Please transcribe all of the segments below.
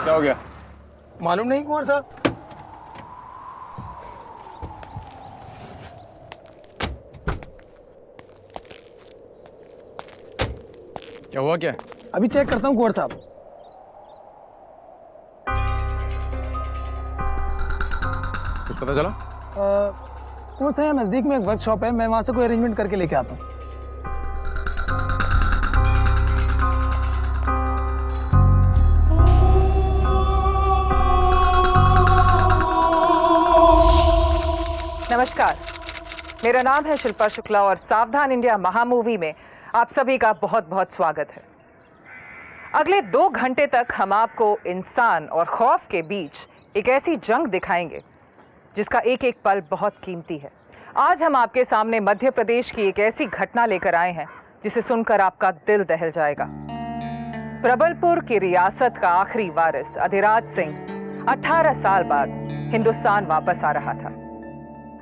क्या हो गया? मालूम नहीं कुंवर साहब। क्या हुआ क्या? अभी चेक करता हूँ कुंवर साहब। कुछ पता चला? कुंवर साहब, यहाँ नजदीक में एक वर्कशॉप है, मैं वहां से कोई अरेंजमेंट करके लेके आता हूँ। नमस्कार, मेरा नाम है शिल्पा शुक्ला और सावधान इंडिया महामूवी में आप सभी का बहुत बहुत स्वागत है। अगले 2 घंटे तक हम आपको इंसान और खौफ के बीच एक ऐसी जंग दिखाएंगे जिसका एक एक पल बहुत कीमती है। आज हम आपके सामने मध्य प्रदेश की एक ऐसी घटना लेकर आए हैं जिसे सुनकर आपका दिल दहल जाएगा। प्रबलपुर की रियासत का आखिरी वारिस अधिराज सिंह 18 साल बाद हिंदुस्तान वापस आ रहा था।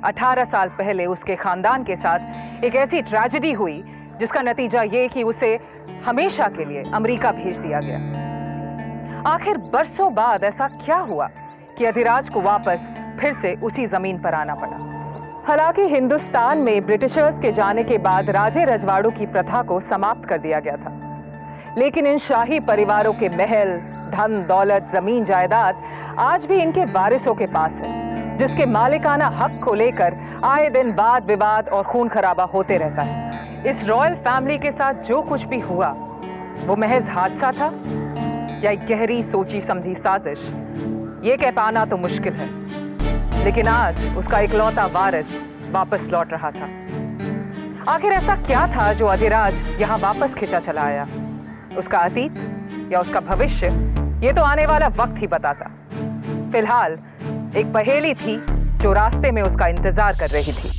18 साल पहले उसके खानदान के साथ एक ऐसी ट्रेजेडी हुई जिसका नतीजा ये कि उसे हमेशा के लिए अमेरिका भेज दिया गया। आखिर बरसों बाद ऐसा क्या हुआ कि अधिराज को वापस फिर से उसी जमीन पर आना पड़ा। हालांकि हिंदुस्तान में ब्रिटिशर्स के जाने के बाद राजे रजवाड़ों की प्रथा को समाप्त कर दिया गया था, लेकिन इन शाही परिवारों के महल, धन दौलत, जमीन जायदाद आज भी इनके वारिसों के पास है, जिसके मालिकाना हक को लेकर आए दिन वाद विवाद और खून खराबा होते रहता है। इस रॉयल फैमिली के साथ जो कुछ भी हुआ वो महज हादसा था या एक गहरी सोची समझी साजिश, ये कह पाना तो मुश्किल है। लेकिन आज उसका इकलौता वारिस वापस लौट रहा था। आखिर ऐसा क्या था जो अधिराज यहाँ वापस खिंचा चला आया? उसका अतीत या उसका भविष्य, ये तो आने वाला वक्त ही बताता। फिलहाल एक पहेली थी जो रास्ते में उसका इंतजार कर रही थी।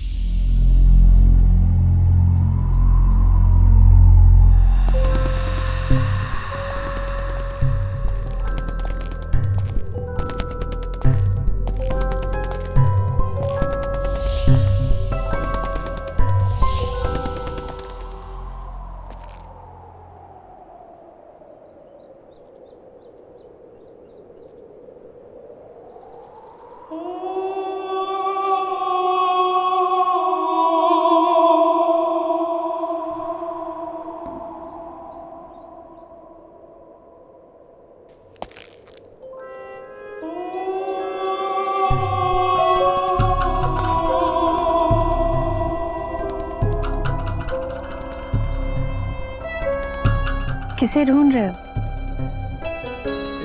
किसे ढूंढ रहे हो?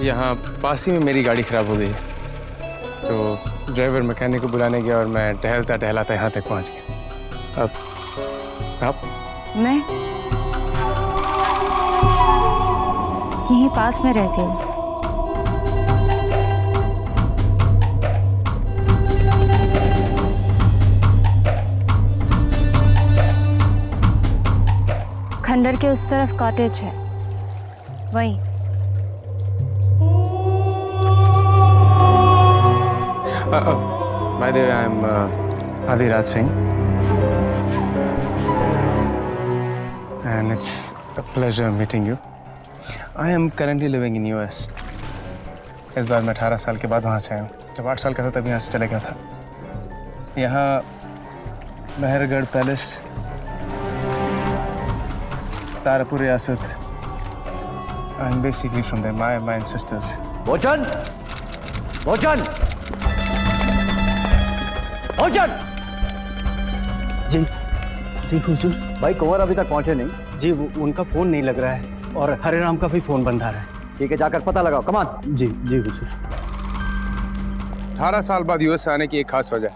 यहाँ पास ही में मेरी गाड़ी खराब हो गई है, तो ड्राइवर मैकेनिक को बुलाने गया और मैं टहलता टहलाता यहाँ तक पहुँच गया। अब आप? मैं यहीं पास में रहती हूँ। खंडर के उस तरफ कॉटेज है, वही। By the way, I'm Adhiraj Singh, and it's a pleasure meeting you. I am currently living in US. इस बार मैं 18 साल के बाद वहाँ से आया हूँ। जब 8 साल का था तब यहाँ से चला गया था। यहाँ मेहरगढ़ पैलेस, तारापुर रियासत। I'm basically from there. My ancestors. भोजन, भोजन, भोजन। जी हुजूर। भाई कुंवर अभी तक पहुंचे नहीं। जी उनका फोन नहीं लग रहा है और हरे राम का भी फोन बंद आ रहा है। ठीक है, जाकर पता लगाओ। कमान। जी जी हुजूर। 18 साल बाद यूएस आने की एक खास वजह है।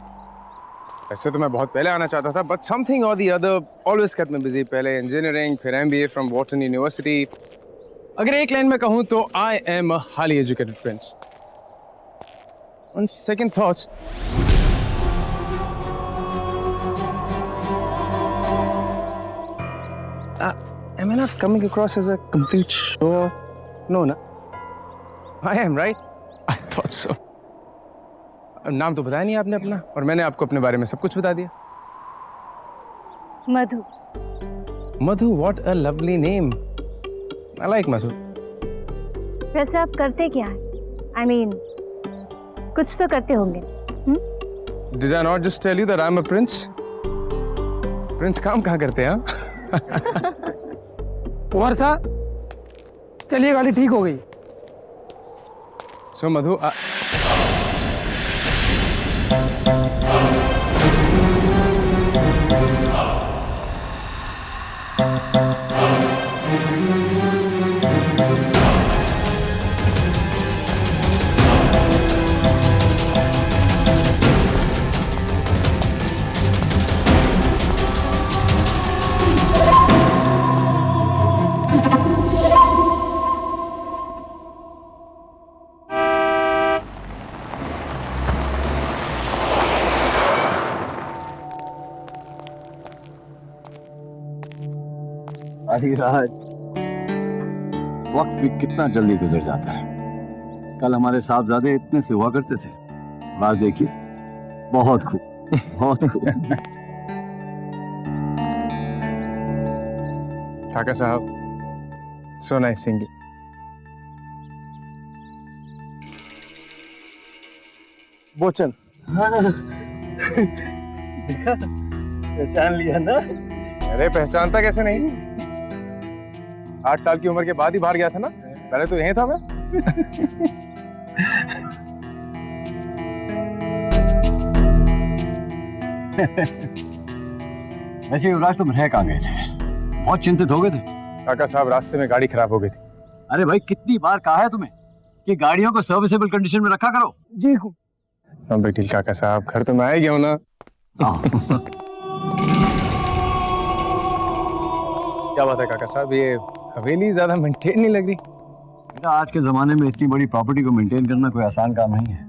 वैसे तो मैं बहुत पहले आना चाहता था, बट समथिंग और the other always kept me busy. पहले इंजीनियरिंग, फिर एमबीए फ्रॉम वॉटन यूनिवर्सिटी। अगर एक लाइन में कहूँ तो I am a highly educated Prince. On second thoughts, am I not coming across as a complete show? No, na? I am, right? I thought so. नाम तो बताया नहीं आपने अपना, और मैंने आपको अपने बारे में सब कुछ बता दिया। मधु। मधु, what a lovely name. I like मधु। वैसे आप करते क्या हैं? आई मीन कुछ तो करते होंगे। Did I not just tell you that I'm a prince? Prince काम कहाँ करते हैं? कुंवर साहब चलिए, गाड़ी ठीक हो गई। So मधु, अधिराज, वक्त भी कितना जल्दी गुजर जाता है। कल हमारे साहबजादे इतने से हुआ करते थे, आज देखिए बहुत खूब, बहुत खूब। काका साहब, so nice seeing you. बोचन, पहचान लिया ना? अरे पहचानता कैसे नहीं? 8 साल की उम्र के बाद ही बाहर गया था ना, पहले तो यहीं था मैं। वैसे युवराज तुम रह कहाँ गए थे? बहुत चिंतित हो गए थे। काका साहब, रास्ते में गाड़ी खराब हो गई थी। अरे भाई, कितनी बार कहा है तुम्हें कि गाड़ियों को सर्विसेबल कंडीशन में रखा करो। जी हाँ बेटी, काका साहब घर तो मैं आ ही गया हूँ ना। क्या बात है काका साहब, ये हवेली ज्यादा मेंटेन नहीं लग रही? बेटा, आज के जमाने में इतनी बड़ी प्रॉपर्टी को मेंटेन करना कोई आसान काम नहीं है।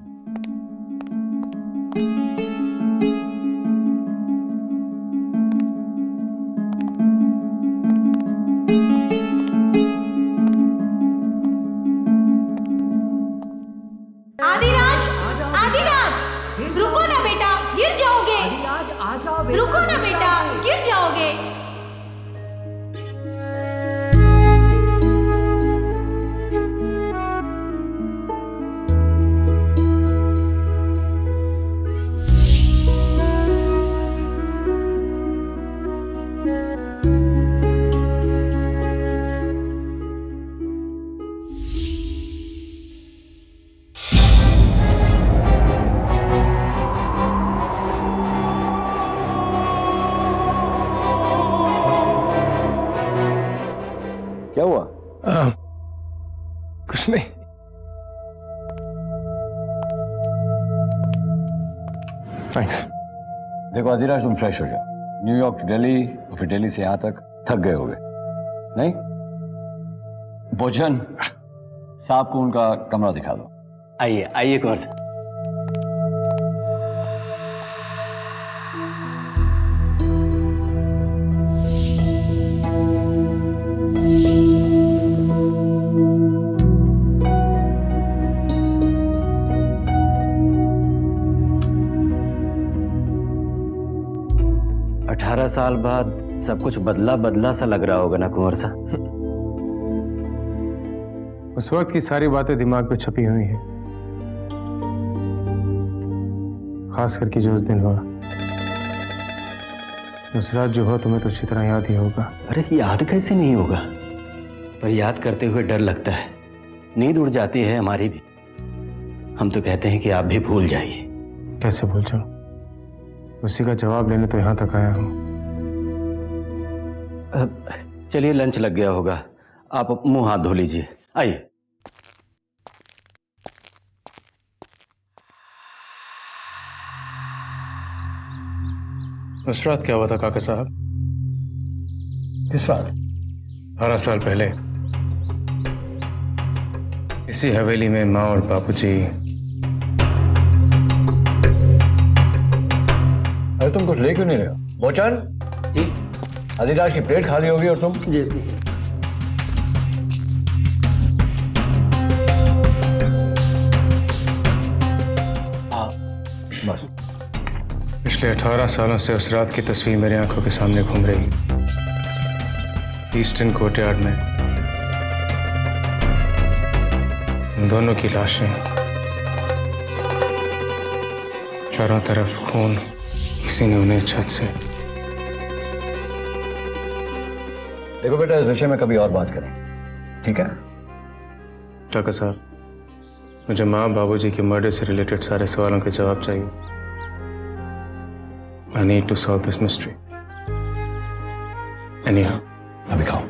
आदिराज, आदिराज, रुको ना बेटा, गिर जाओगे। रुको ना बेटा, गिर जाओगे। क्या हुआ? कुछ नहीं। थैंक्स। देखो अधिराज, तुम फ्रेश हो जाओ। न्यूयॉर्क टू दिल्ली और फिर दिल्ली से यहाँ तक थक गए होगे नहीं? भोजन साहब को उनका कमरा दिखा दो। आइए आइए कुंवर साहब। साल बाद सब कुछ बदला बदला सा लग रहा होगा ना कुंवर साहब? उस वक्त की सारी बातें दिमाग पे छपी हुई हैं, खास करके जो उस दिन हुआ। उस रात जो हुआ तुम्हें तो अच्छी तरह याद ही होगा। अरे याद कैसे नहीं होगा, पर याद करते हुए डर लगता है, नींद उड़ जाती है हमारी भी। हम तो कहते हैं कि आप भी भूल जाइए। कैसे भूल जाऊं? उसी का जवाब लेने तो यहां तक आया हूं। चलिए, लंच लग गया होगा, आप मुंह हाथ धो लीजिए। आइए। उस रात क्या हुआ था काका साहब? किस रात? 12 साल पहले इसी हवेली में माँ और बापूजी। अरे तुम कुछ ले क्यों नहीं रहे हो? बोचन जी, अधिराज की प्लेट खाली होगी और तुम जी। बस। पिछले 18 सालों से उस रात की तस्वीर मेरी आंखों के सामने घूम रही है। ईस्टर्न कोर्टयार्ड में उन दोनों की लाशें, चारों तरफ खून, किसी ने उन्हें छत से। देखो बेटा, इस विषय में कभी और बात करें, ठीक है? काका साहब, मुझे माँ बाबूजी के मर्डर से रिलेटेड सारे सवालों के जवाब चाहिए। I need to solve this mystery. Anyhow. अभी खाओ।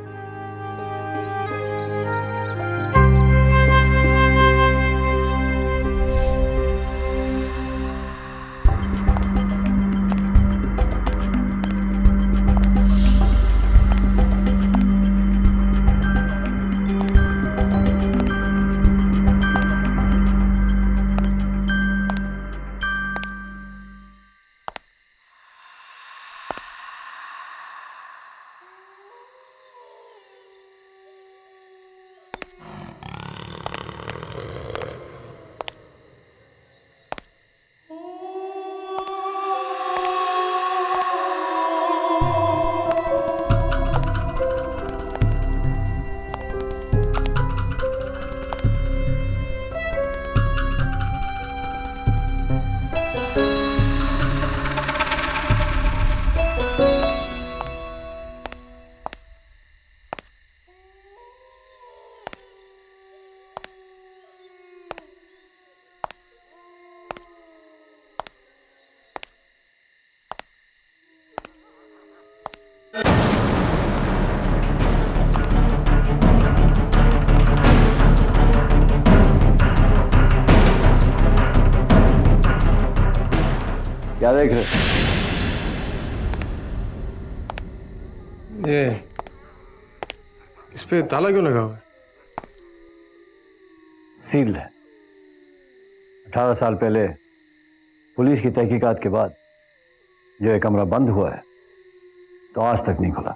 क्या देख रहे? ये इस पे ताला क्यों लगा हुआ है? सील्ड है। 18 साल पहले पुलिस की तहकीकात के बाद जो ये कमरा बंद हुआ है, तो आज तक नहीं खुला।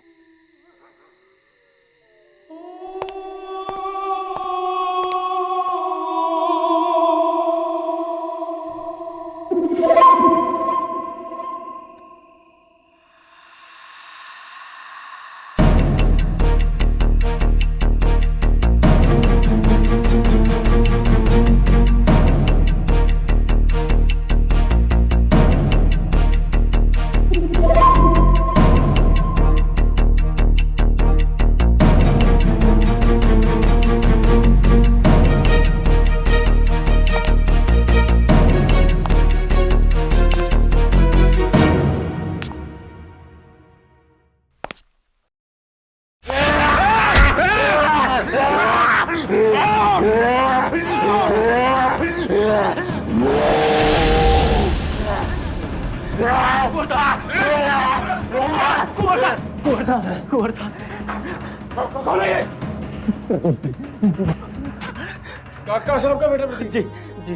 काका साहब का बेटा? जी जी,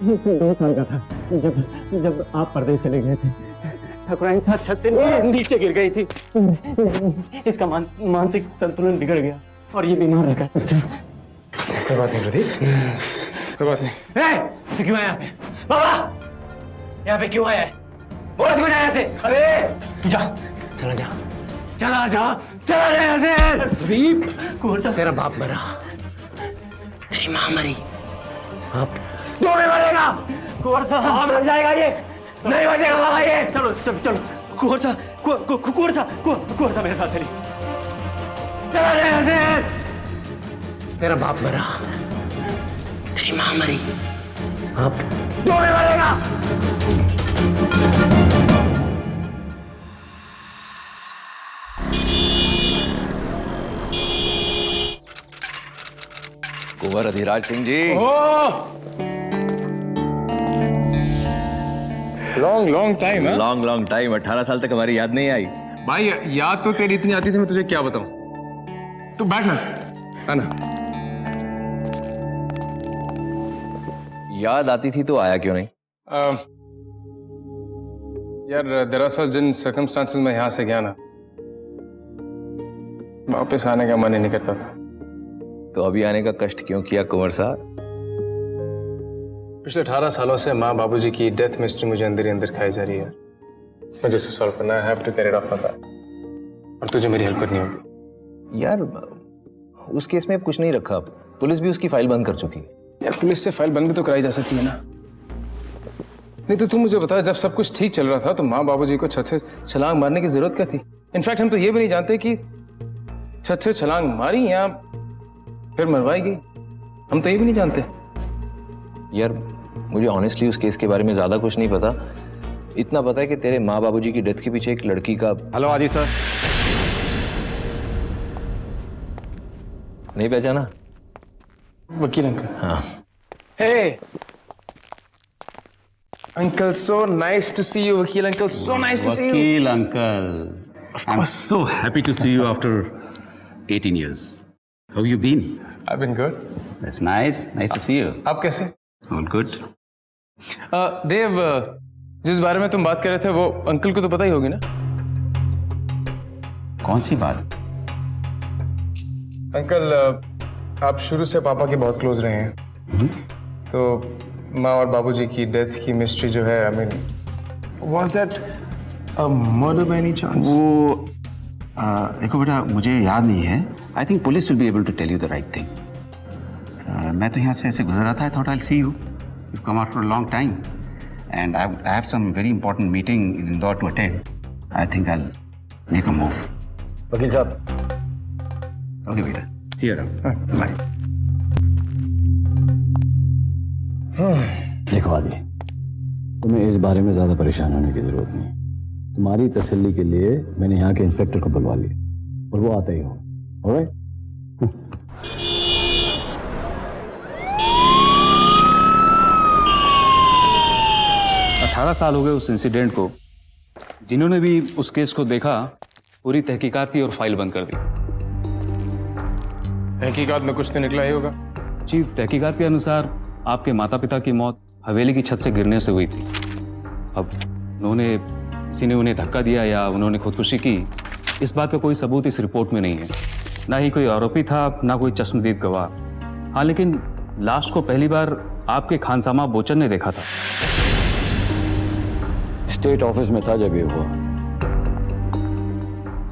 2 साल का था जब आप परदेश चले गए थे। ठाकुराइन साहब छत से नीचे गिर गई थी। इसका मानसिक संतुलन बिगड़ गया और ये बीमार रखा। कोई बात नहीं प्रदीप, कोई बात नहीं। तू क्यों आया यहाँ पे? बाबा, यहाँ पे क्यों आया है? बोल क्यों आया से? अरे तू जा, चला जा, चला जा, चला जा यहाँ से। प्रदीप, कौन सा? तेरा बाप मरा, तेरी माँ मरी, अब तू भी मरेगा। कुंवर साहब मर जाएगा, ये नहीं बचेगा बाबा ये। चलो चलो चलो, कुंवर साहब मेरे साथ चली। चला जा यहाँ से। तेरा बाप मरा, तेरी माँ मरी, अब तू भी मरेगा। कुंवर अधिराज सिंह जी। लॉन्ग टाइम है। Long time. 18 साल तक हमारी याद नहीं आई। भाई याद तो तेरी इतनी आती थी, मैं तुझे क्या बताऊं। तू बैठ ना, आना। याद आती थी तो आया क्यों नहीं? यार दरअसल जिन सर्कमस्टांसेस में यहाँ से गया ना, वापस आने का मन ही नहीं करता था। तो अभी आने का कष्ट क्यों किया कुंवर साहब? पिछले 18 सालों से माँ बाबूजी की डेथ मिस्ट्री मुझे अंदर ही अंदर खाई जा रही है। मुझे उसे सॉल्व करना है। I have to get it off my back। और तुझे मेरी हेल्प करनी होगी। यार उस केस में अब कुछ नहीं रखा, पुलिस भी उसकी फाइल बंद कर चुकी है। यार पुलिस से फाइल बंद भी तो कराई जा सकती है ना। नहीं तो तू मुझे बता, जब सब कुछ ठीक चल रहा था तो माँ बाबूजी को छत से छलांग मारने की जरूरत क्या थी? इनफैक्ट हम तो ये भी नहीं जानते कि छत से छलांग मारी या फिर मरवाई गई। हम तो ये भी नहीं जानते। यार मुझे ऑनेस्टली उस केस के बारे में ज्यादा कुछ नहीं पता। इतना पता है कि तेरे माँ बाबूजी की डेथ के पीछे एक लड़की का। हेलो आदि सर। नहीं पहचाना? वकील अंकल। हाँ। Hey uncle, so nice to see you. वकील uncle, so nice to see you. Vakil uncle. I'm so happy to see you after 18 years. How you been? I've been good. That's nice. Nice to see you. आप कैसे? All good. देव, जिस बारे में तुम बात कर रहे थे वो अंकल को तो पता ही होगी ना? कौन सी बात? अंकल, आप शुरू से पापा के बहुत क्लोज रहे हैं। तो माँ और बाबूजी की डेथ की मिस्ट्री जो है, I mean, was that a murder by any chance? वो देखो बेटा, मुझे याद नहीं है। I think police will be able to tell you the right thing. मैं तो यहाँ से ऐसे गुजर रहा था। I thought I will see you. You come after a long time and I have some very important meeting in Indore to attend. I think I will make a move. वकील साहब, ओके बेटा, सी यू अराउंड। बाय। देखो आदि, तुम्हें इस बारे में ज्यादा परेशान होने की जरूरत नहीं। तुम्हारी तसल्ली के लिए मैंने यहाँ के इंस्पेक्टर को बुलवा लिया और वो आता ही हो। ऑलराइट? 18 साल हो गए उस इंसिडेंट को। जिन्होंने भी उस केस को देखा पूरी तहकीकात की और फाइल बंद कर दी। तहकीकात में कुछ तो निकला ही होगा। जी, तहकीकात के अनुसार आपके माता पिता की मौत हवेली की छत से गिरने से हुई थी। अब किसी ने उन्हें धक्का दिया या उन्होंने खुदकुशी की, इस बात का कोई सबूत इस रिपोर्ट में नहीं है। ना ही कोई आरोपी था, ना कोई चश्मदीद गवाह। हाँ, लेकिन लाश को पहली बार आपके खानसामा बोचन ने देखा था। स्टेट ऑफिस में था जब ये हुआ।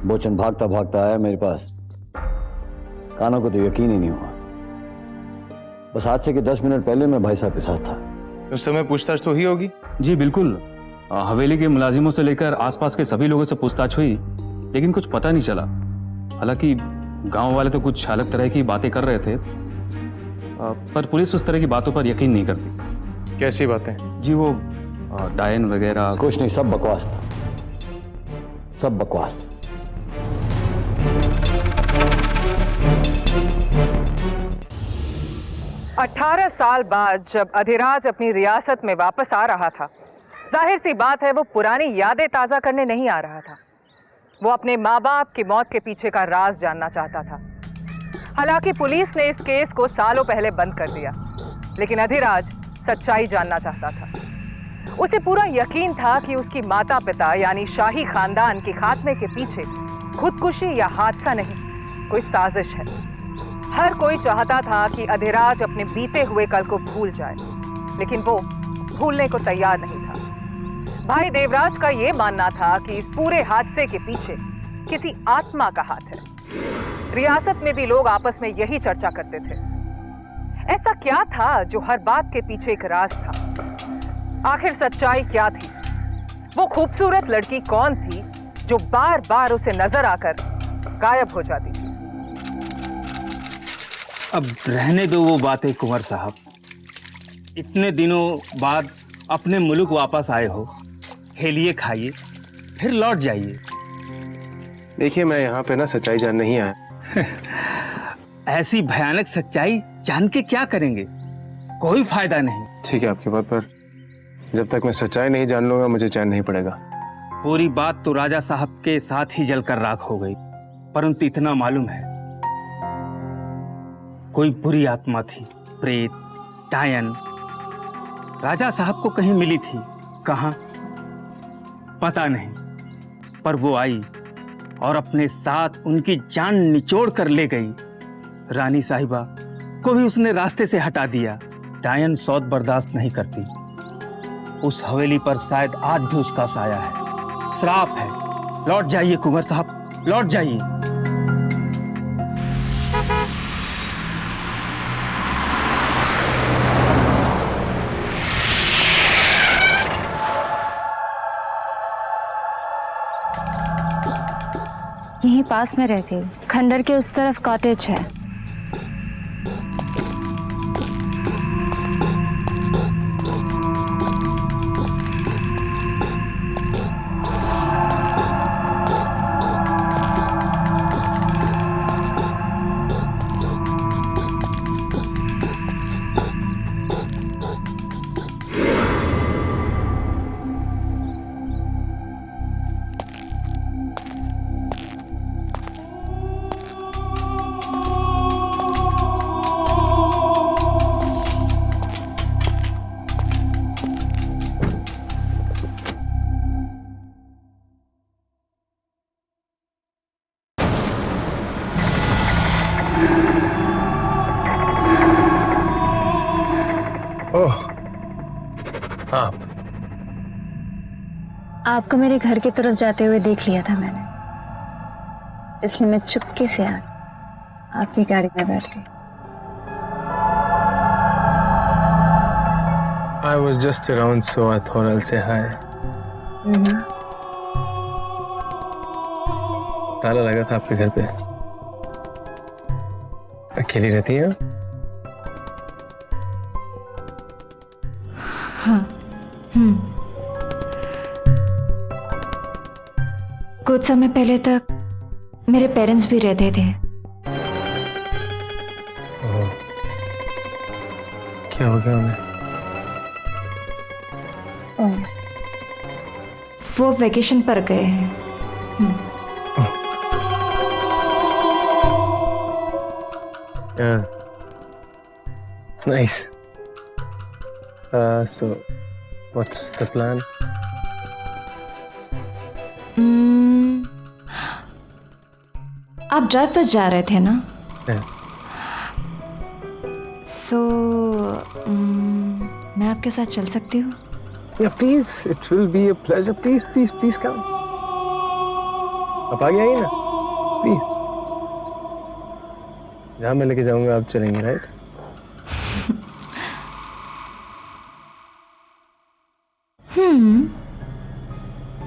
बोचन भागता भागता आया मेरे पास। कानों को तो यकीन ही नहीं हुआ। बस हादसे के 10 मिनट पहले मैं भाई साहब के साथ था। उस समय पूछताछ तो ही होगी? जी बिल्कुल। हवेली के मुलाजिमों से लेकर आसपास के सभी लोगों से पूछताछ हुई, लेकिन कुछ पता नहीं चला। हालांकि गांव वाले तो कुछ अलग तरह की बातें कर रहे थे, पर पुलिस उस तरह की बातों पर यकीन नहीं करती। कैसी बातें? जी वो डायन वगैरह। कुछ नहीं, सब बकवास था, सब बकवास। अठारह साल बाद जब अधिराज अपनी रियासत में वापस आ रहा था, जाहिर सी बात है वो पुरानी यादें ताजा करने नहीं आ रहा था। वो अपने माँ बाप की मौत के पीछे का राज जानना चाहता था। हालांकि पुलिस ने इस केस को सालों पहले बंद कर दिया, लेकिन अधिराज सच्चाई जानना चाहता था। उसे पूरा यकीन था कि उसकी माता पिता यानी शाही खानदान के खात्मे के पीछे खुदकुशी या हादसा नहीं, कोई साजिश है। हर कोई चाहता था कि अधिराज अपने बीते हुए कल को भूल जाए, लेकिन वो भूलने को तैयार नहीं था। भाई देवराज का यह मानना था कि इस पूरे हादसे के पीछे किसी आत्मा का हाथ है। रियासत में भी लोग आपस में यही चर्चा करते थे। ऐसा क्या था जो हर बात के पीछे एक राज था? आखिर सच्चाई क्या थी? वो खूबसूरत लड़की कौन थी जो बार बार उसे नजर आकर गायब हो जाती थी? अब रहने दो वो बातें कुंवर साहब। इतने दिनों बाद अपने मुल्क वापस आए हो, खेलिए खाइए फिर लौट जाइए। देखिए, मैं यहाँ पे ना सच्चाई जानने नहीं आया। ऐसी भयानक सच्चाई जान के क्या करेंगे? कोई फायदा नहीं। ठीक है आपकी बात, पर जब तक मैं सच्चाई नहीं जान लूंगा मुझे चैन नहीं पड़ेगा। पूरी बात तो राजा साहब के साथ ही जलकर राख हो गई, परंतु इतना मालूम है कोई बुरी आत्मा थी, प्रेत, डायन, राजा साहब को कहीं मिली थी। कहाँ पता नहीं, पर वो आई और अपने साथ उनकी जान निचोड़ कर ले गई। रानी साहिबा को भी उसने रास्ते से हटा दिया। डायन सौत बर्दाश्त नहीं करती। उस हवेली पर शायद आज भी उसका साया है, श्राप है। लौट जाइए कुंवर साहब, लौट जाइए। पास में रहती हूँ। खंडर के उस तरफ कॉटेज है। ओह हाँ, आपको मेरे घर की तरफ जाते हुए देख लिया था मैंने, इसलिए मैं चुपके से आ आपकी गाड़ी में बैठ गई। I was just around, so I thought I'll say hi. ताला लगा था आपके घर पे। अकेली रहती हैं? हाँ। कुछ समय पहले तक मेरे पेरेंट्स भी रहते थे। क्या हो गया उन्हें? वो वेकेशन पर गए हैं। Yeah, it's nice. So, what's the plan? आप ड्राइव पर जा रहे थे ना? Yeah. So, मैं आपके साथ चल सकती हूँ? Yeah, please. It will be a pleasure. Please, please, please come. आप आगे आइए ना, please. जहाँ मैं लेके जाऊंगा आप चलेंगे, राइट?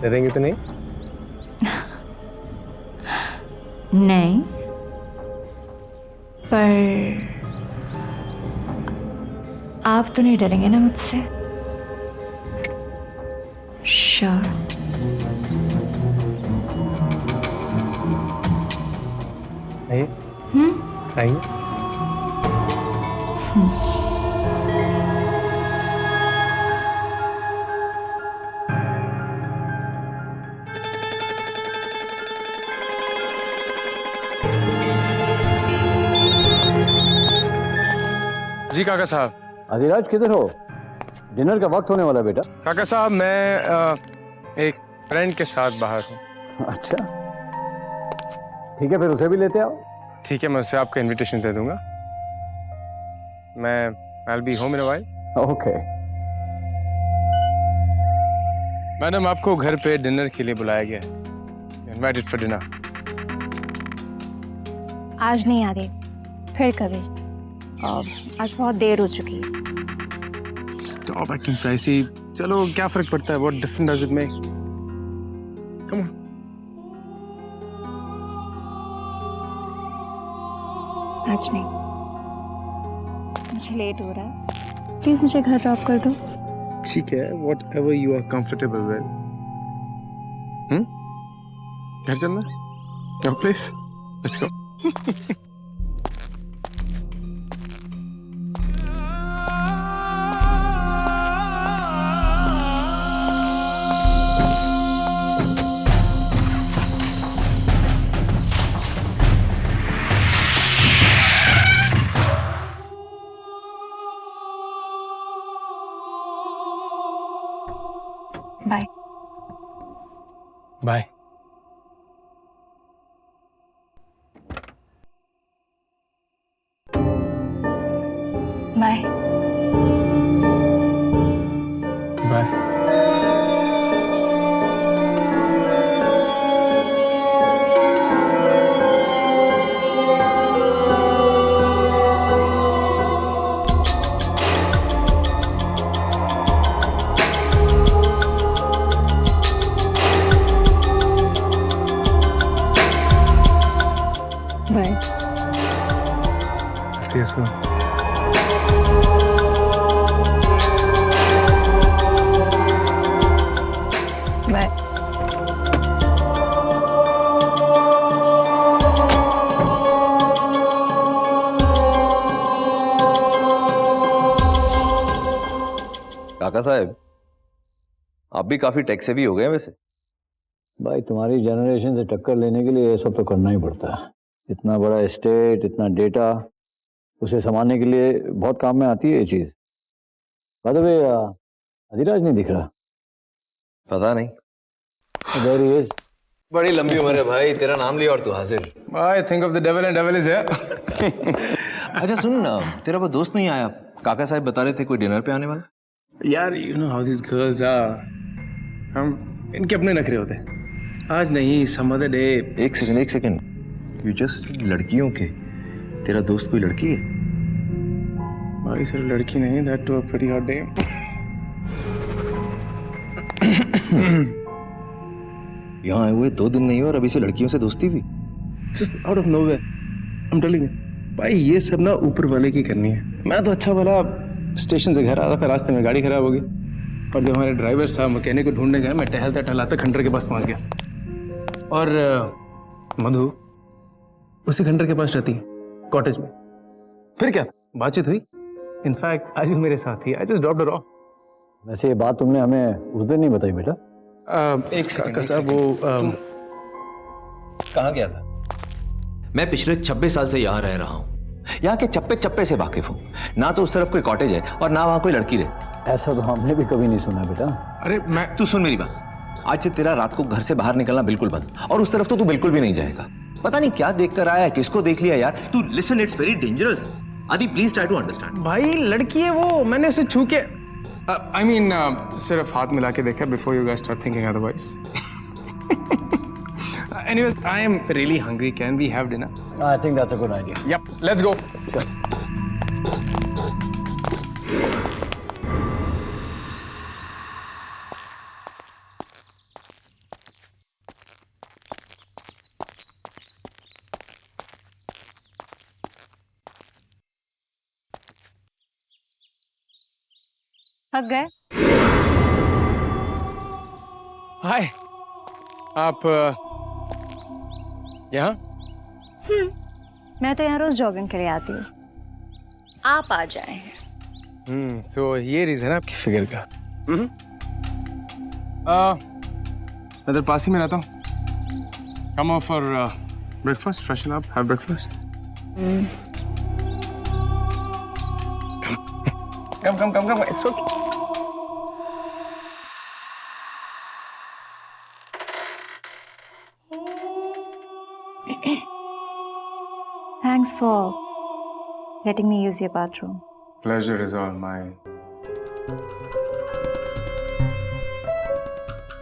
डरेंगे तो नहीं? नहीं, पर आप तो नहीं डरेंगे ना मुझसे? श्योर। आइए। आइए। जी काका साहब। अधिराज किधर हो? डिनर का वक्त होने वाला बेटा। काका साहब मैं एक फ्रेंड के साथ बाहर हूँ। अच्छा ठीक है, फिर उसे भी लेते आओ। ठीक है, मैं उससे आपको इनविटेशन दे दूंगा। मैं I'll be home in a while. Okay. Madam आपको घर पे डिनर के लिए बुलाया गया है। Invited for dinner. आज नहीं आदि, फिर कभी। आज बहुत देर हो चुकी है। Stop acting pricey. चलो क्या फर्क पड़ता है? What difference does it make? Come on. आज नहीं, मुझे लेट हो रहा है, प्लीज मुझे घर ड्रॉप कर दो। ठीक है, whatever you are comfortable with. घर चलना? Your place? Let's go. Bye. Bye. Bye. Bye. काका साहब, आप भी काफी टेक से भी हो गए वैसे। भाई तुम्हारी जनरेशन से टक्कर लेने के लिए ये सब तो करना ही पड़ता है। इतना बड़ा एस्टेट, इतना डेटा, उसे संभालने के लिए बहुत काम में आती है ये चीज। बाय द वे, अधिराज नहीं दिख रहा। पता नहीं, There he is. बड़ी लंबी उम्र है भाई, तेरा नाम लिया और तू हाजिर। I think of the devil and devil is here. अच्छा सुन ना, तेरा वो दोस्त नहीं आया? काका साहब बता रहे थे कोई डिनर पे आने वाला। यार you know how these girls are. हम इनके अपने नखरे होते हैं। आज नहीं, some other day. एक सेकंड। यू जस्ट लड़कियों के, तेरा दोस्त कोई लड़की है? भाई सिर्फ लड़की नहीं, that too a pretty hot day. यहाँ आए हुए 2 दिन नहीं हो और अभी से लड़कियों से दोस्ती भी? Just out of nowhere. I'm telling you. भाई ये सब ना ऊपर वाले की करनी है। मैं तो अच्छा वाला स्टेशन से घर आ रहा था, रास्ते में गाड़ी खराब हो गई और जब हमारे ड्राइवर साहब मैकेनिक को ढूंढने गए, मैं टहलता टहलाता खंडर के पास पहुंच गया और मधु उसी खंडर के पास रहती है, कॉटेज में। फिर क्या बातचीत हुई। इनफैक्ट आज भी मेरे साथ ही। I just dropped her off. वैसे ये बात तुमने हमें उस दिन नहीं बताई बेटा। एक सेकंड साहब, वो कहाँ गया था? मैं पिछले 26 साल से यहाँ रह रहा हूँ, यहाँ के चप्पे चप्पे से वाकिफ हूँ। ना तो उस तरफ कोई कॉटेज है और ना वहाँ कोई लड़की रहे। ऐसा तो हमने भी कभी नहीं सुना बेटा। अरे मैं, तू सुन मेरी बात, आज से तेरा रात को घर से बाहर निकलना बिल्कुल बंद, और उस तरफ तो तू बिल्कुल भी नहीं जाएगा। पता नहीं क्या देख कर आया, किसको देख लिया यार। तू लिसन, इट्स वेरी डेंजरस। आदि प्लीज ट्राई टू अंडरस्टैंड। भाई लड़की है वो, मैंने उसे छू के I mean, सिर्फ हाथ मिला के देखा before you guys start thinking otherwise. Anyways, I am really hungry. Can we have dinner? I think that's a good idea. Yep, let's go. Sure. थक गए? हाय, आप यहाँ? मैं तो यहाँ रोज जॉगिंग के लिए आती हूँ। आप आ जाए। सो ये रीजन है आपकी फिगर का। मैं इधर पास ही में रहता हूँ। Come off for breakfast, freshen up, have breakfast. Come, it's okay. Thanks for letting me use your bathroom. Pleasure is all mine.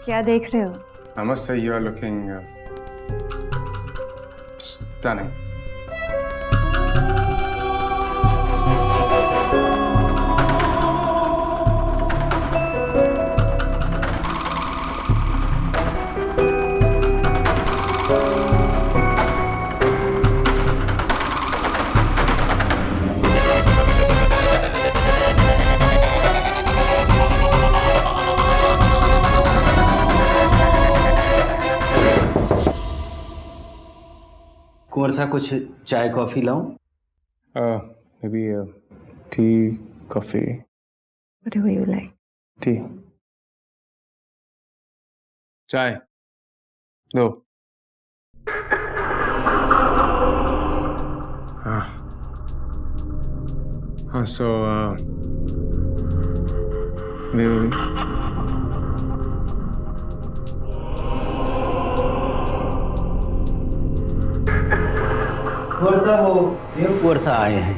क्या देख रहे हो? I must say you are looking stunning. कुंवर साहब कुछ चाय कॉफी लाऊं? Maybe tea, coffee. Whatever you like. Tea. चाय दो। हाँ so we'll कुंवर साहब वो कुंवर साहब आए हैं,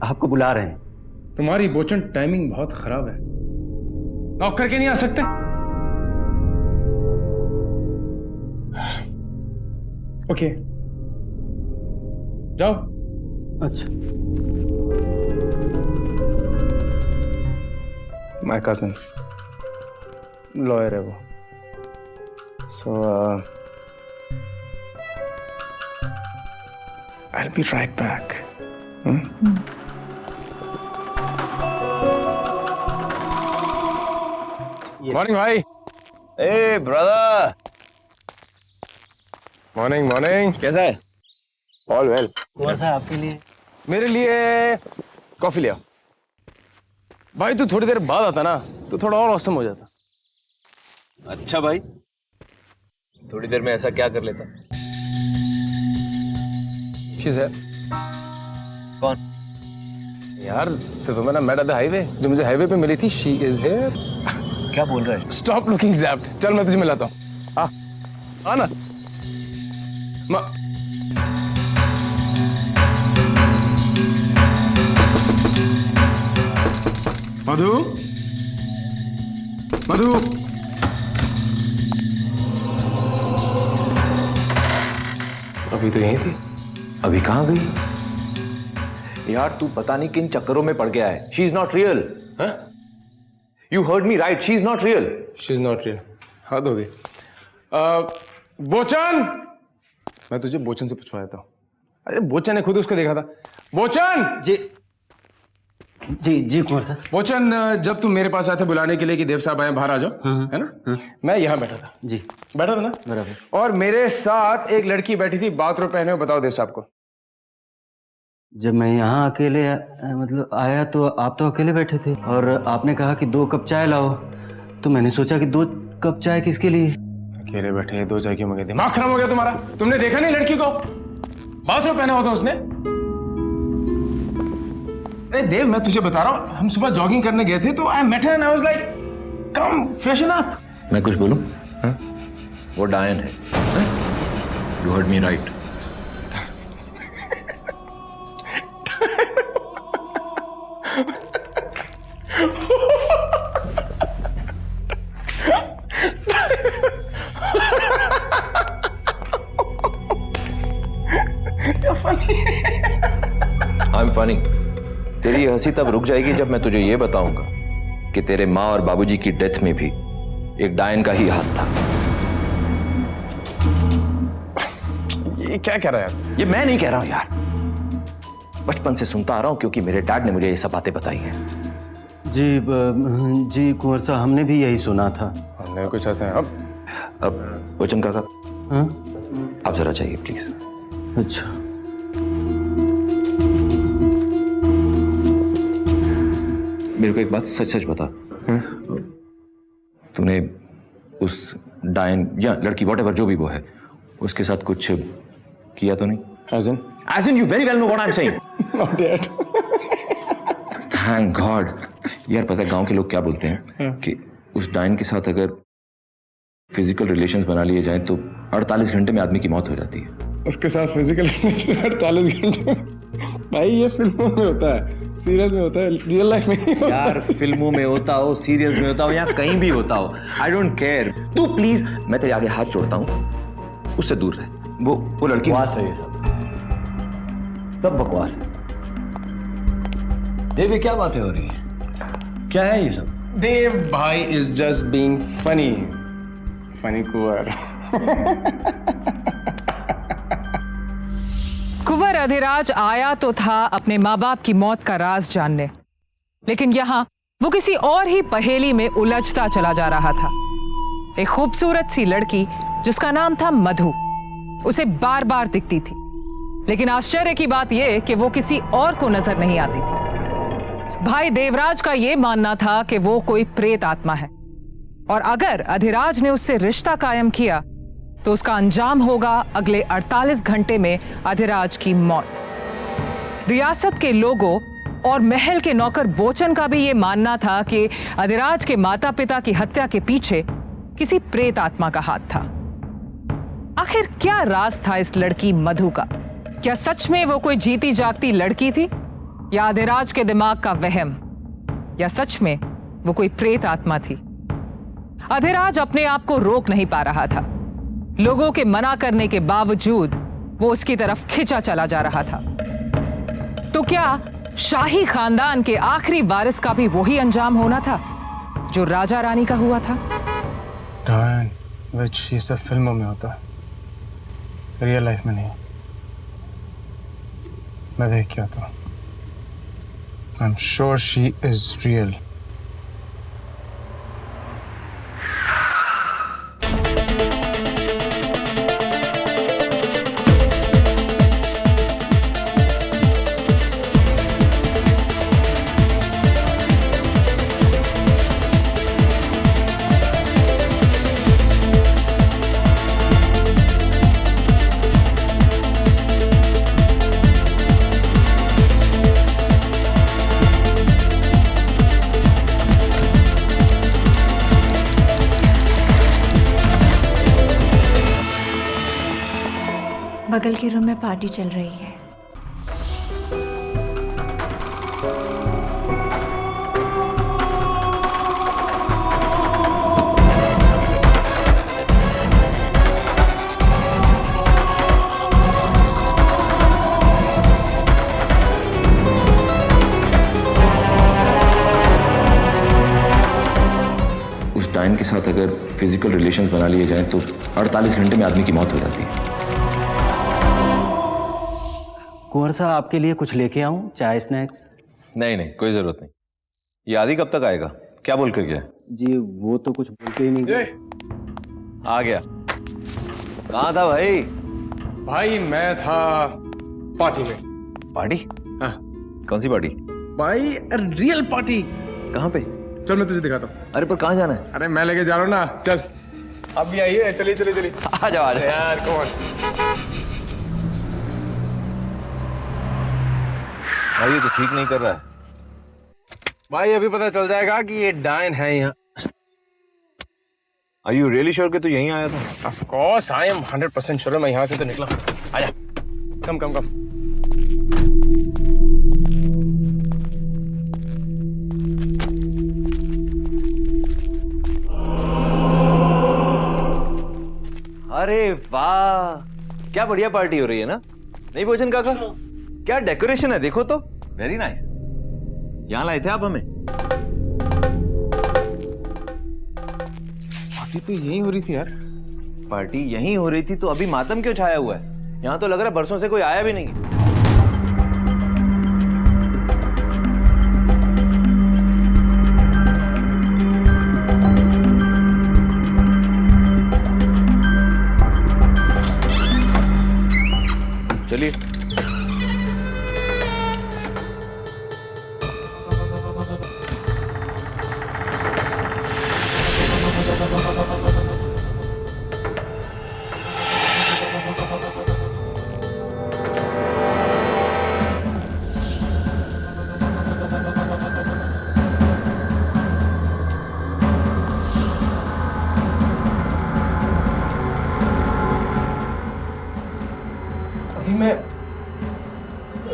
आपको बुला रहे हैं। तुम्हारी बोचन टाइमिंग बहुत खराब है। नॉक करके नहीं आ सकते? ओके जाओ। अच्छा। माय कजन लॉयर है वो, सो I'll be right back. Morning, भाई। ए ब्रदर। मॉर्निंग। कैसा है? All well. कुंवर साहब आपके लिए? मेरे लिए कॉफी ले आओ। भाई तू थोड़ी देर बाद आता ना तो थोड़ा और औसम हो जाता। अच्छा भाई, थोड़ी देर में ऐसा क्या कर लेता? She's here. कौन? यार तो तुम्हें ना मेट एट द हाईवे, जो मुझे हाईवे पे मिली थी, शी इज हियर। क्या बोल रहा है? Stop looking zapped. चल मैं तुझे मिलाता हूँ। आ ना। मधु, मधु, अभी तो यहीं थी। अभी कहाँ गई? यार तू पता नहीं किन चक्करों में पड़ गया है। She is not real. You heard me right, she is not real. She is not real. हद हो गई। बोचन, मैं तुझे बोचन से पूछवा देता हूँ। अरे बोचन ने खुद उसको देखा था। बोचन! जी जी जी कुंवर साहब। बोचन, जब तुम मेरे पास आए थे बुलाने के लिए कि देव साहब आए, बाहर आ जाओ, है ना? मैं यहाँ बैठा था। जी बैठा था ना? बराबर। और मेरे साथ एक लड़की बैठी थी बाथरूम पहने हुए। बताओ देव साहब को। जब मैं यहाँ अकेले मतलब आया तो आप तो अकेले बैठे थे और आपने कहा कि 2 कप चाय लाओ, तो मैंने सोचा कि 2 कप चाय किसके लिए? अकेले बैठे 2 चाय क्यों मंगे? दिमाग खराब हो गया तुम्हारा? तुमने देखा नहीं लड़की को? बाथरूम पहना हुआ था उसने। अरे देव, मैं तुझे बता रहा हूँ, हम सुबह जॉगिंग करने गए थे तो I met her and I was like, come freshen up. मैं कुछ बोलूं? वो डायन है। You heard me right. I am funny. तेरी हंसी तब रुक जाएगी जब मैं तुझे ये बताऊंगा कि तेरे माँ और बाबूजी की डेथ में भी एक डायन का ही हाथ था। ये क्या कह रहा है यार? ये मैं नहीं कह रहा हूं यार, बचपन से सुनता आ रहा हूं क्योंकि मेरे डैड ने मुझे ये सब बातें बताई हैं। जी कुंवर साहब, हमने भी यही सुना था। हमने कुछ ऐसे हैं। अब वचन काका, हाँ? आप जरा चाहिए प्लीज। अच्छा। मेरे को एक बात सच सच बता, तूने उस डायन या लड़की व्हाटएवर जो भी वो है उसके साथ कुछ किया तो नहीं? As in you very well know what I'm saying. Not yet. Thank God. यार पता है गांव के लोग क्या बोलते हैं कि उस डायन के साथ अगर फिजिकल रिलेशंस बना लिए जाएं तो 48 घंटे में आदमी की मौत हो जाती है। उसके साथ फिजिकल रिलेशन 48 घंटे? भाई ये फिल्मों में होता है, सीरियस में होता है, रियल लाइफ में नहीं होता। यार फिल्मों में होता हो, सीरियस में होता हो या कहीं भी होता हो, आई डोंट केयर। तू प्लीज, मैं तेरे आगे हाथ जोड़ता हूँ, उससे दूर रहे। वो लड़की बकवास है, ये सब बकवास है। देव, ये क्या बातें हो रही हैं? क्या है ये सब? देव भाई is just being funny. Funny Kunwar. Kunwar Adhiraj आया तो था अपने माँ बाप की मौत का राज जानने, लेकिन यहाँ वो किसी और ही पहेली में उलझता चला जा रहा था। एक खूबसूरत सी लड़की जिसका नाम था मधु उसे बार बार दिखती थी, लेकिन आश्चर्य की बात यह कि वो किसी और को नजर नहीं आती थी। भाई देवराज का यह मानना था कि वो कोई प्रेत आत्मा है और अगर अधिराज ने उससे रिश्ता कायम किया तो उसका अंजाम होगा अगले 48 घंटे में अधिराज की मौत। रियासत के लोगों और महल के नौकर बोचन का भी यह मानना था कि अधिराज के माता पिता की हत्या के पीछे किसी प्रेत आत्मा का हाथ था। आखिर क्या राज था इस लड़की मधु का? क्या सच में वो कोई जीती जागती लड़की थी या अधिराज के दिमाग का वहम, या सच में वो कोई प्रेत आत्मा थी? अधिराज अपने आप को रोक नहीं पा रहा था। लोगों के मना करने के बावजूद वो उसकी तरफ खिंचा चला जा रहा था। तो क्या शाही खानदान के आखिरी वारिस का भी वही अंजाम होना था जो राजा रानी का हुआ था? डायन, विच ये सब फिल्मों में होता है, रियल लाइफ में नहीं। मैं देख के आता हूँ। I am sure she is real. बगल के रूम में पार्टी चल रही है। उस डायन के साथ अगर फिजिकल रिलेशंस बना लिए जाएं तो 48 घंटे में आदमी की मौत हो जाती है। कुंवर साहब आपके लिए कुछ लेके आऊं, चाय स्नैक्स? नहीं नहीं, कोई जरूरत नहीं। ये आदि कब तक आएगा? क्या बोल कर गया? जी वो तो कुछ बोलते ही नहीं गए। आ गया। कहाँ था भाई? भाई मैं था पार्टी में। पार्टी? हाँ। कौन सी पार्टी? भाई रियल पार्टी। कहाँ पे? चल मैं तुझे दिखाता हूँ। अरे पर कहाँ जाना है? अरे मैं लेके जा रहा हूँ ना, चल। अब भी आइए, चलिए चलिए चलिए। आ जाओ आ जाओ यार कौन? भाई ये तो ठीक नहीं कर रहा है। भाई अभी पता चल जाएगा कि ये डायन है यहाँ। Are you really sure कि तू यहीं आया था? Of course, I am 100% sure मैं यहाँ से तो निकला। आजा, कम कम कम। अरे वाह, क्या बढ़िया पार्टी हो रही है ना? नहीं भोजन काका? क्या डेकोरेशन है, देखो तो। Very nice. यहाँ लाए थे आप हमें? पार्टी तो यहीं हो रही थी यार। पार्टी यहीं हो रही थी तो अभी मातम क्यों छाया हुआ है? यहाँ तो लग रहा है बरसों से कोई आया भी नहीं। चलिए।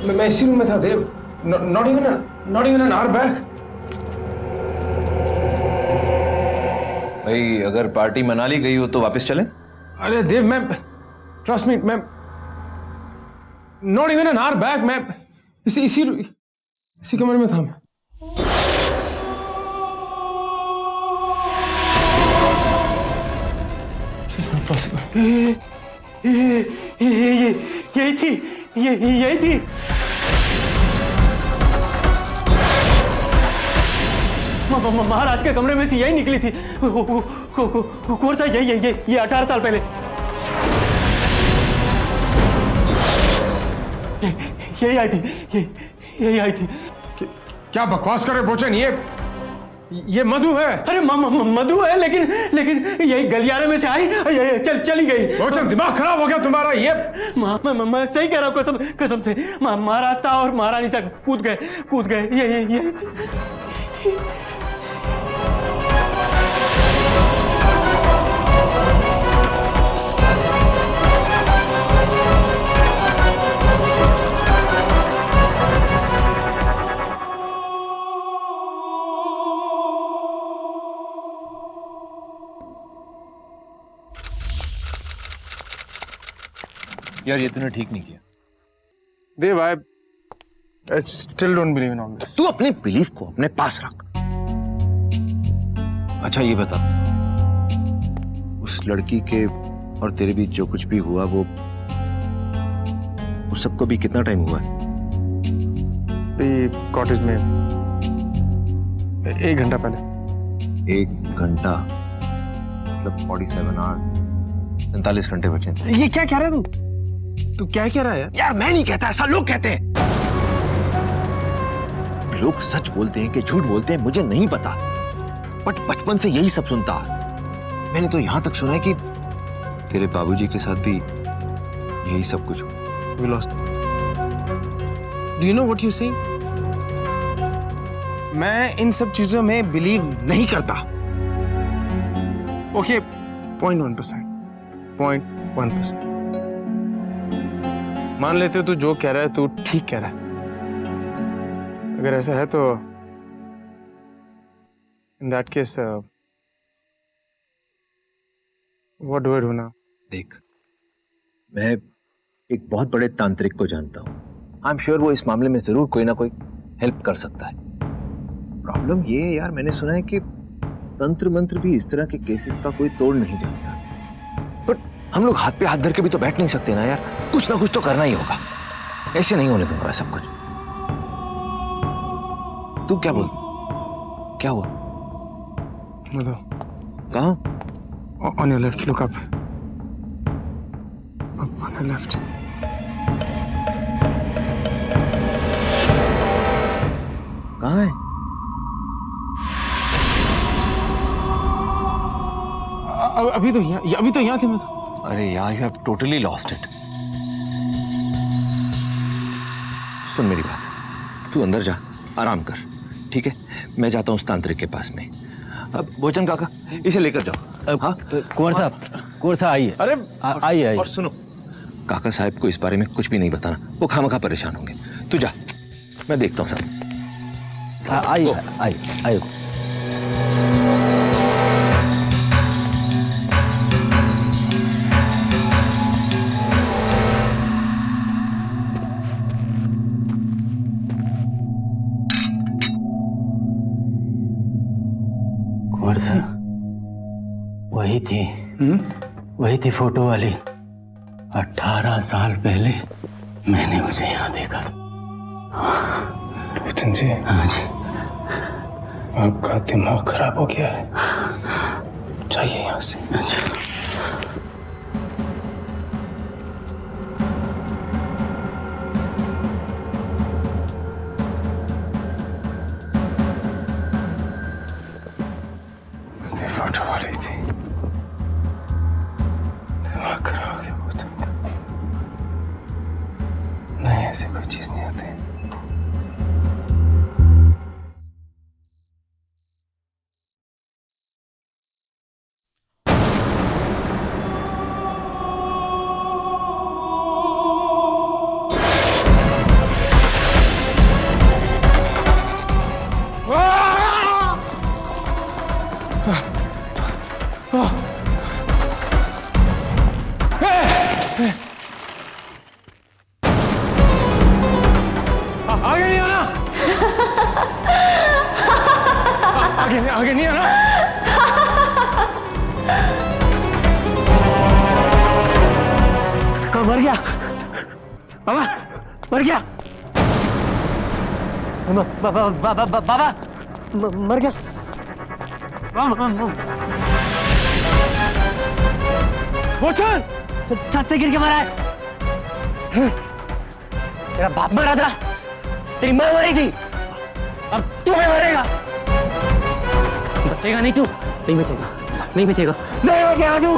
मैं इसी रूम में था Dev. Not even an hour back. भाई अगर पार्टी मना ली गई हो तो वापस चलें? अरे देव मैं ट्रस्ट मी, मैं not even an hour back. मैं इसी कमरे में था मैं। This is not possible. यही थी। महाराज के कमरे में से यही निकली थी। कुंवर साहब ये 18 साल पहले यही आई थी। क्या बकवास कर रहे बोचन? ये मधु है। अरे मधु है, लेकिन यही गलियारे में से आई, चली गई। बोचन दिमाग खराब हो गया तुम्हारा। ये मैं सही कह रहा हूँ, कसम से। महाराज साहब और महारानी साहब कूद गए। ये यार ये तूने ठीक नहीं किया। देव I still don't believe in all this. तू अपने बिलीफ को अपने पास रख। अच्छा ये बता, उस लड़की के और तेरे बीच जो कुछ भी हुआ वो उस सबको भी कितना टाइम हुआ है? कॉटेज में 1 घंटा पहले। 1 घंटा मतलब 47 आवर, 45 घंटे बचे। ये क्या कह रहा है तू क्या कह रहा है यार मैं नहीं कहता, ऐसा लोग कहते हैं। लोग सच बोलते हैं कि झूठ बोलते हैं मुझे नहीं पता, बट बचपन से यही सब सुनता। मैंने तो यहां तक सुना है कि तेरे बाबूजी के साथ भी यही सब कुछ हुआ। We lost. Do you know what you're saying? मैं इन सब चीजों में बिलीव नहीं करता। ओके 0.1%। मान लेते तू जो कह रहा है तू ठीक कह रहा है। अगर ऐसा है तो in that case what do I do now? देख, मैं एक बहुत बड़े तांत्रिक को जानता हूँ। आई एम श्योर वो इस मामले में जरूर कोई ना कोई हेल्प कर सकता है। प्रॉब्लम ये है यार, मैंने सुना है कि तंत्र मंत्र भी इस तरह के केसेस का कोई तोड़ नहीं जानता। बट हम लोग हाथ पे हाथ धर के भी तो बैठ नहीं सकते ना यार, कुछ ना कुछ तो करना ही होगा। ऐसे नहीं होने दूंगा सब कुछ। तू क्या बोल, क्या हुआ? मधु, कहाँ? On your left, look up. Up on your left. कहाँ है? अभी तो यहाँ थे मधु। अरे यार, you have totally lost it. सुन मेरी बात, तू अंदर जा, आराम कर, ठीक है? मैं जाता हूँ उस तांत्रिक के पास में। अब भोजन काका, इसे लेकर जाओ। हाँ कुंवर साहब आइए। अरे आइए। और सुनो, काका साहब को इस बारे में कुछ भी नहीं बताना, वो खामखा परेशान होंगे। तू जा, मैं देखता हूँ सब। आइए आइए। कुंवर साहब, वही थी फोटो वाली। 18 साल पहले मैंने उसे यहाँ देखा। भूषण जी, हाँ जी। आपका दिमाग खराब हो गया है, जाइए यहाँ से। फोटो वाली थी, दिमाग खराब हो गया भूषण का। नहीं, ऐसी कोई चीज नहीं होती। आगे नहीं आना। आगे नहीं आना। मर गया बाबा, मर गया बाबा, मर गया। भूषण, छत से गिर के मरा है। तेरा बाप मरा था, तेरी माँ मरी थी, अब तू भी मरेगा। बचेगा नहीं तू, नहीं बचेगा, नहीं बचेगा, नहीं बचेगा तू।